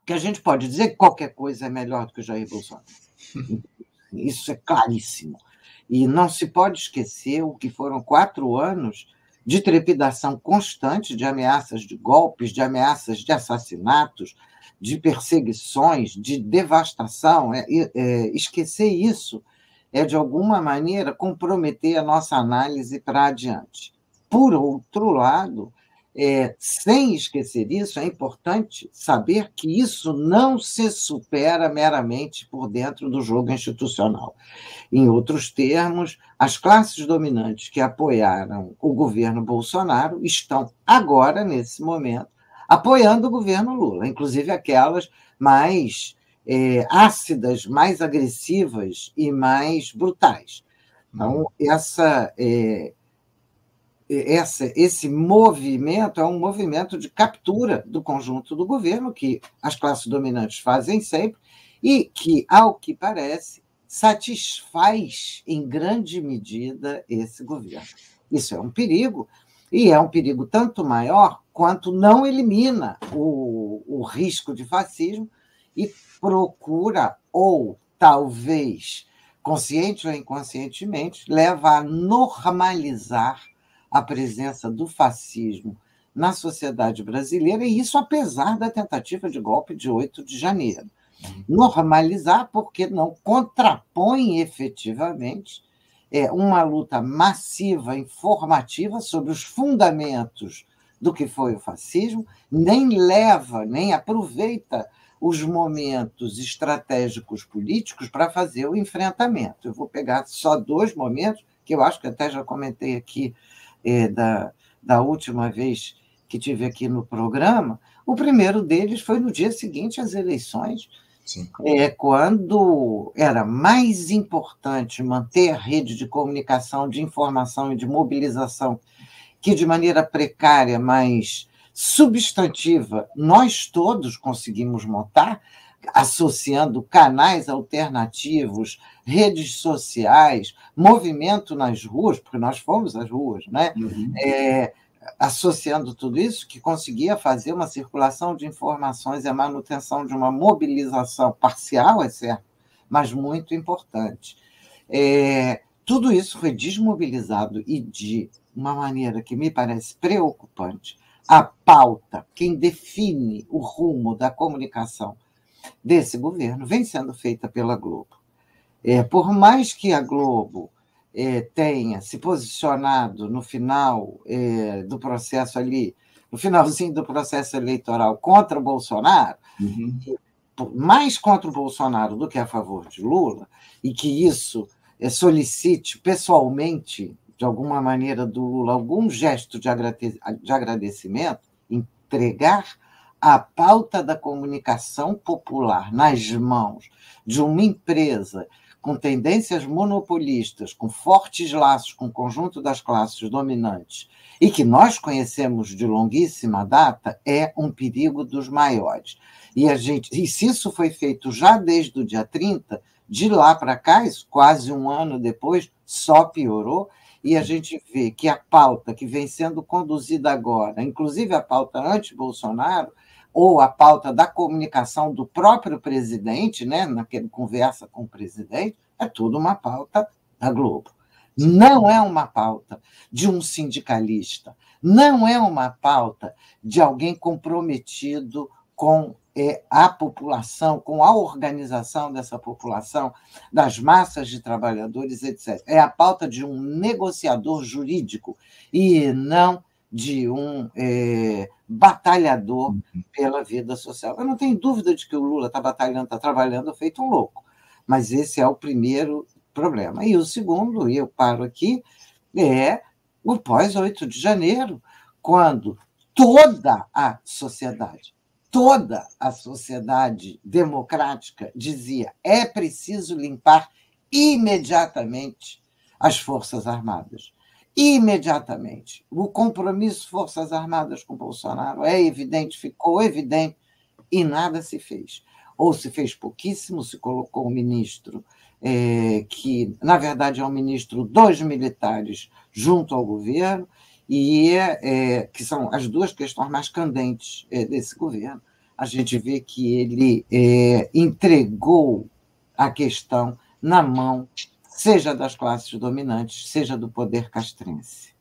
que a gente pode dizer que qualquer coisa é melhor do que o Jair Bolsonaro. Isso é claríssimo. E não se pode esquecer o que foram 4 anos de trepidação constante, de ameaças de golpes, de ameaças de assassinatos, de perseguições, de devastação. Esquecer isso é, de alguma maneira, comprometer a nossa análise para adiante. Por outro lado, sem esquecer isso, é importante saber que isso não se supera meramente por dentro do jogo institucional. Em outros termos, as classes dominantes que apoiaram o governo Bolsonaro estão agora, nesse momento, apoiando o governo Lula, inclusive aquelas mais ácidas, mais agressivas e mais brutais. Então, esse movimento é um movimento de captura do conjunto do governo, que as classes dominantes fazem sempre, e que, ao que parece, satisfaz em grande medida esse governo. Isso é um perigo, e é um perigo tanto maior quanto não elimina o risco de fascismo e procura, ou talvez consciente ou inconscientemente, leva a normalizar a presença do fascismo na sociedade brasileira, e isso apesar da tentativa de golpe de 8 de janeiro. Normalizar porque não contrapõe efetivamente uma luta massiva, informativa sobre os fundamentos do que foi o fascismo, nem leva, nem aproveita os momentos estratégicos políticos para fazer o enfrentamento. Eu vou pegar só 2 momentos, que eu acho que até já comentei aqui da última vez que tive aqui no programa. O primeiro deles foi no dia seguinte às eleições, quando era mais importante manter a rede de comunicação, de informação e de mobilização, que de maneira precária, mas substantiva, nós todos conseguimos montar, associando canais alternativos, redes sociais, movimento nas ruas, porque nós fomos às ruas, né? Associando tudo isso, que conseguia fazer uma circulação de informações e a manutenção de uma mobilização parcial, é certo, mas muito importante. Tudo isso foi desmobilizado e, de uma maneira que me parece preocupante, a pauta, quem define o rumo da comunicação desse governo, vem sendo feita pela Globo. Por mais que a Globo tenha se posicionado no final do processo ali, no finalzinho do processo eleitoral, contra o Bolsonaro, mais contra o Bolsonaro do que a favor de Lula, e que isso solicite pessoalmente, de alguma maneira, do Lula, algum gesto de agradecimento, entregar a pauta da comunicação popular nas mãos de uma empresa com tendências monopolistas, com fortes laços com o conjunto das classes dominantes, e que nós conhecemos de longuíssima data, é um perigo dos maiores. E se isso foi feito já desde o dia 30, de lá para cá, isso quase um ano depois, só piorou, e a gente vê que a pauta que vem sendo conduzida agora, inclusive a pauta anti-Bolsonaro, ou a pauta da comunicação do próprio presidente, né, naquela conversa com o presidente, é tudo uma pauta da Globo. Não é uma pauta de um sindicalista, não é uma pauta de alguém comprometido com a população, com a organização dessa população, das massas de trabalhadores, etc. É a pauta de um negociador jurídico e não de um batalhador pela vida social. Eu não tenho dúvida de que o Lula está batalhando, está trabalhando feito um louco, mas esse é o primeiro problema. E o segundo, e eu paro aqui, é o pós-8 de janeiro, quando toda a sociedade democrática dizia: é preciso limpar imediatamente as Forças Armadas. Imediatamente. O compromisso Forças Armadas com Bolsonaro é evidente, ficou evidente, e nada se fez. Ou se fez pouquíssimo, se colocou um ministro que, na verdade, é um ministro dos militares junto ao governo, e que são as 2 questões mais candentes desse governo. a gente vê que ele entregou a questão na mão, seja das classes dominantes, seja do poder castrense.